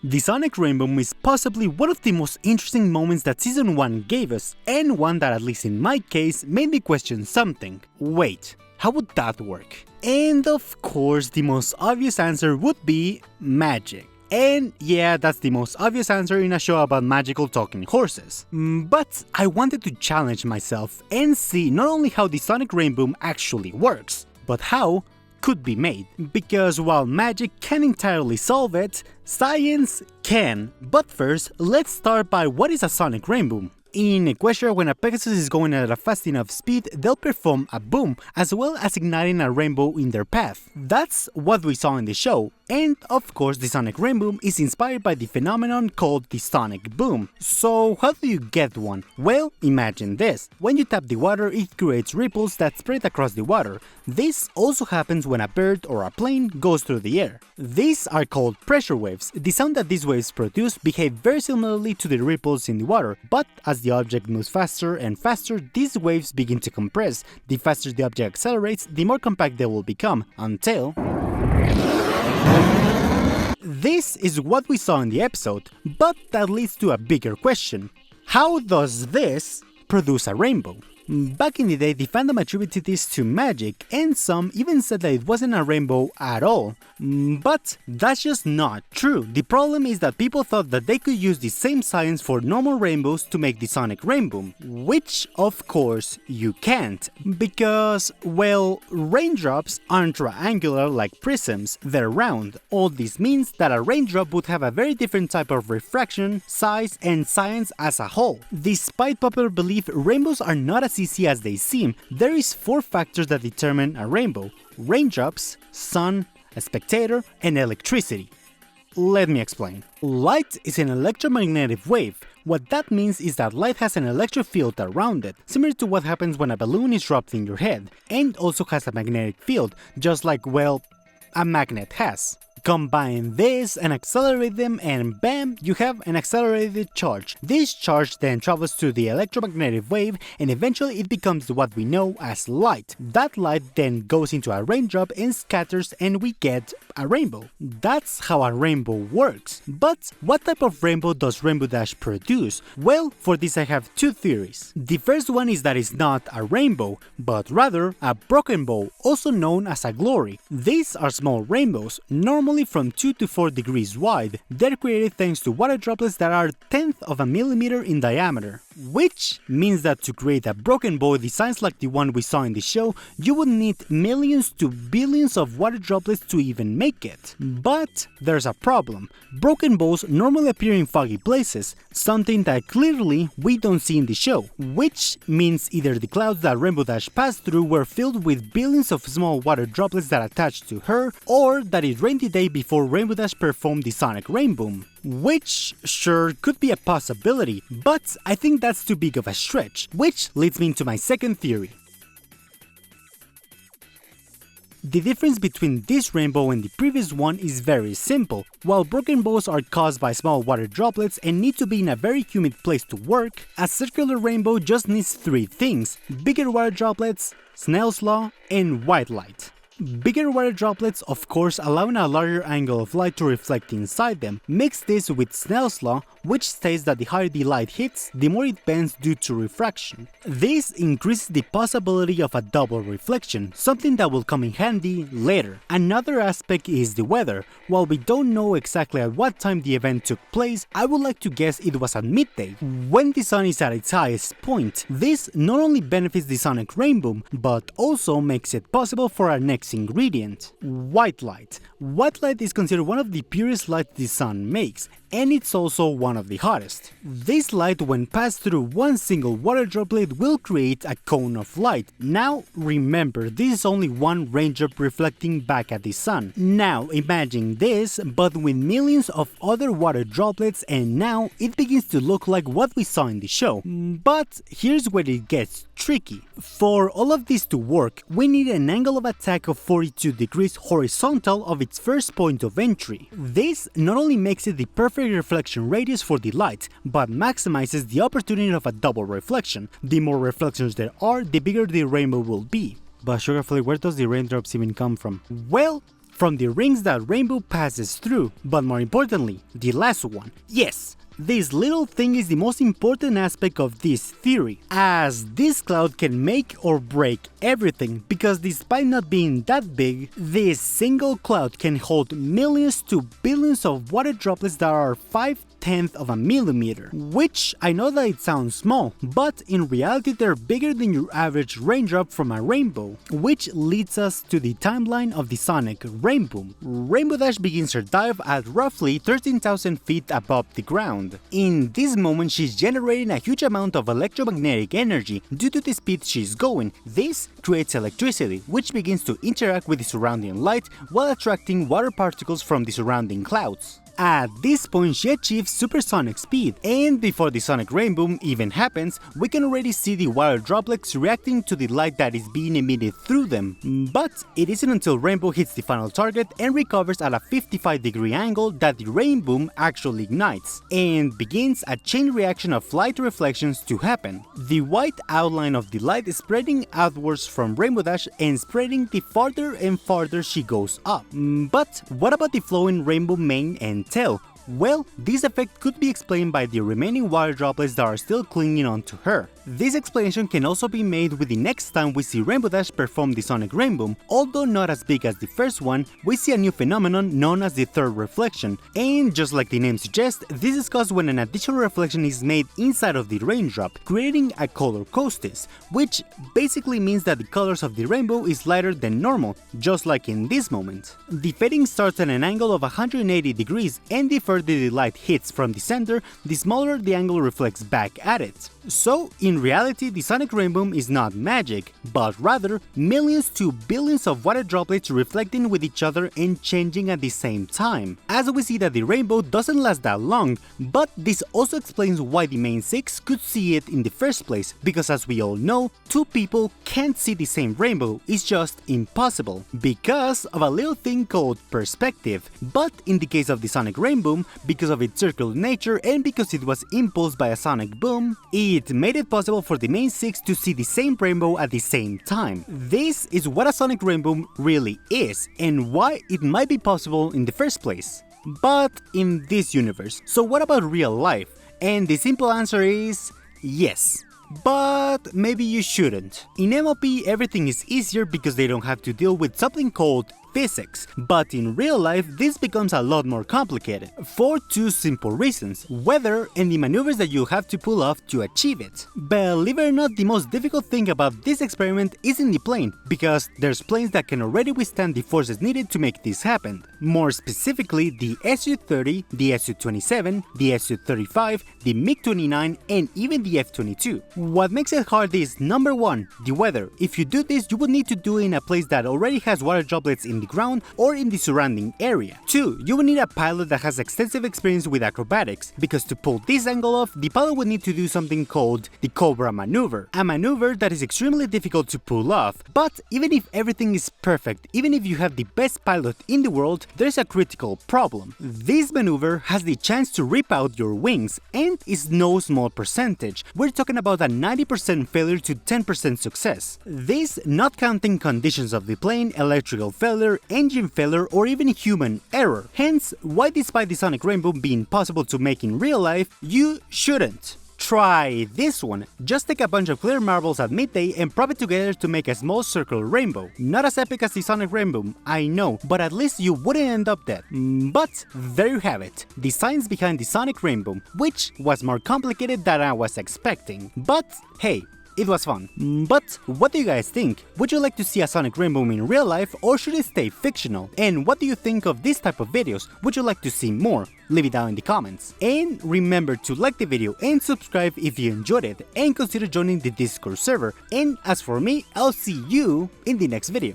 The Sonic Rainboom is possibly one of the most interesting moments that Season 1 gave us, and one that, at least in my case, made me question something. Wait, how would that work? And of course, the most obvious answer would be magic. And yeah, that's the most obvious answer in a show about magical talking horses. But I wanted to challenge myself and see not only how the Sonic Rainboom actually works, but how could be made. Because while magic can't entirely solve it, science can. But first, let's start by what is a Sonic Rainboom. In Equestria, when a Pegasus is going at a fast enough speed, they'll perform a boom, as well as igniting a rainbow in their path. That's what we saw in the show, and of course the Sonic Rainboom is inspired by the phenomenon called the Sonic Boom. So how do you get one? Well, imagine this. When you tap the water, it creates ripples that spread across the water. This also happens when a bird or a plane goes through the air. These are called pressure waves. The sound that these waves produce behave very similarly to the ripples in the water, but as the object moves faster and faster, these waves begin to compress. The faster the object accelerates, the more compact they will become, until... This is what we saw in the episode, but that leads to a bigger question. How does this produce a rainbow? Back in the day, the fandom attributed this to magic, and some even said that it wasn't a rainbow at all. But that's just not true. The problem is that people thought that they could use the same science for normal rainbows to make the Sonic Rainboom, which of course you can't, because, well, raindrops aren't triangular like prisms, they're round. All this means that a raindrop would have a very different type of refraction, size, and science as a whole. Despite popular belief, rainbows are not as easy as they seem. There is 4 factors that determine a rainbow: raindrops, sun, a spectator, and electricity. Let me explain. Light is an electromagnetic wave. What that means is that light has an electric field around it, similar to what happens when a balloon is dropped in your head, and also has a magnetic field, just like, well, a magnet has. Combine this and accelerate them, and bam, you have an accelerated charge. This charge then travels through the electromagnetic wave, and eventually it becomes what we know as light. That light then goes into a raindrop and scatters, and we get a rainbow. That's how a rainbow works. But what type of rainbow does Rainbow Dash produce? Well, for this I have 2 theories. The first one is that it's not a rainbow, but rather a broken bow, also known as a glory. These are small rainbows, normally from 2 to 4 degrees wide. They're created thanks to water droplets that are 1/10 of a millimeter in diameter. Which means that to create a broken bow designs like the one we saw in the show, you would need millions to billions of water droplets to even make it. But there's a problem. Broken bows normally appear in foggy places, something that clearly we don't see in the show, which means either the clouds that Rainbow Dash passed through were filled with billions of small water droplets that attached to her, or that it rained the day before Rainbow Dash performed the Sonic Rainboom. Which, sure, could be a possibility, but I think that's too big of a stretch, which leads me into my second theory. The difference between this rainbow and the previous one is very simple. While broken bows are caused by small water droplets and need to be in a very humid place to work, a circular rainbow just needs 3 things: bigger water droplets, Snell's law, and white light. Bigger water droplets, of course, allowing a larger angle of light to reflect inside them. Mix this with Snell's law, which states that the higher the light hits, the more it bends due to refraction. This increases the possibility of a double reflection, something that will come in handy later. Another aspect is the weather. While we don't know exactly at what time the event took place, I would like to guess it was at midday, when the sun is at its highest point. This not only benefits the Sonic Rainboom, but also makes it possible for our next ingredient: white light. White light is considered one of the purest lights the sun makes, and it's also one of the hottest. This light, when passed through one single water droplet, will create a cone of light. Now remember, this is only one raindrop reflecting back at the sun. Now imagine this, but with millions of other water droplets, and now it begins to look like what we saw in the show. But here's where it gets tricky. For all of this to work, we need an angle of attack of 42 degrees horizontal of its first point of entry. This not only makes it the perfect reflection radius for the light, but maximizes the opportunity of a double reflection. The more reflections there are, the bigger the rainbow will be. But Sugarflake, where does the raindrops even come from? Well, from the rings that Rainbow passes through, but more importantly, the last one. Yes, this little thing is the most important aspect of this theory, as this cloud can make or break everything, because despite not being that big, this single cloud can hold millions to billions of water droplets that are 5/10 of a millimeter, which I know that it sounds small, but in reality they're bigger than your average raindrop from a rainbow, which leads us to the timeline of the sonic Rainboom. Rainbow Dash begins her dive at roughly 13,000 feet above the ground. In this moment she's generating a huge amount of electromagnetic energy due to the speed she's going. This creates electricity, which begins to interact with the surrounding light while attracting water particles from the surrounding clouds. At this point she achieves supersonic speed, and before the sonic Rainboom even happens, we can already see the water droplets reacting to the light that is being emitted through them. But it isn't until Rainbow hits the final target and recovers at a 55-degree angle that the Rainboom actually ignites, and begins a chain reaction of light reflections to happen. The white outline of the light is spreading outwards from Rainbow Dash and spreading the farther and farther she goes up. But what about the flowing rainbow mane and tail? Well, this effect could be explained by the remaining water droplets that are still clinging onto her. This explanation can also be made with the next time we see Rainbow Dash perform the sonic Rainboom. Although not as big as the first one, we see a new phenomenon known as the third reflection, and just like the name suggests, this is caused when an additional reflection is made inside of the raindrop, creating a color coustis, which basically means that the colors of the rainbow is lighter than normal, just like in this moment. The fading starts at an angle of 180 degrees, and the further the light hits from the center, the smaller the angle reflects back at it. So, in reality, the sonic Rainboom is not magic, but rather millions to billions of water droplets reflecting with each other and changing at the same time. As we see that the rainbow doesn't last that long, but this also explains why the main six could see it in the first place, because as we all know, two people can't see the same rainbow. It's just impossible, because of a little thing called perspective. But in the case of the sonic Rainboom, because of its circular nature and because it was impulsed by a sonic boom, it made it possible for the main six to see the same rainbow at the same time. This is what a sonic Rainboom really is, and why it might be possible in the first place. But in this universe, so what about real life? And the simple answer is yes. But maybe you shouldn't. In MLP everything is easier because they don't have to deal with something called physics, but in real life this becomes a lot more complicated, for two simple reasons: weather and the maneuvers that you have to pull off to achieve it. Believe it or not, the most difficult thing about this experiment isn't the plane, because there's planes that can already withstand the forces needed to make this happen. More specifically, the Su-30, the Su-27, the Su-35, the MiG-29 and even the F-22. What makes it hard is, number one, the weather. If you do this, you would need to do it in a place that already has water droplets in the ground or in the surrounding area. 2. You will need a pilot that has extensive experience with acrobatics, because to pull this angle off, the pilot would need to do something called the Cobra maneuver, a maneuver that is extremely difficult to pull off. But even if everything is perfect, even if you have the best pilot in the world, there's a critical problem. This maneuver has the chance to rip out your wings, and is no small percentage. We're talking about a 90% failure to 10% success. This not counting conditions of the plane, electrical failure, engine failure or even human error. Hence, why despite the sonic Rainboom being possible to make in real life, you shouldn't. Try this one. Just take a bunch of clear marbles at midday and prop it together to make a small circular rainbow. Not as epic as the sonic Rainboom, I know, but at least you wouldn't end up dead. But there you have it, the science behind the sonic Rainboom, which was more complicated than I was expecting. But hey, it was fun. But what do you guys think? Would you like to see a sonic Rainboom in real life, or should it stay fictional? And what do you think of this type of videos? Would you like to see more? Leave it down in the comments. And remember to like the video and subscribe if you enjoyed it, and consider joining the Discord server. And as for me, I'll see you in the next video.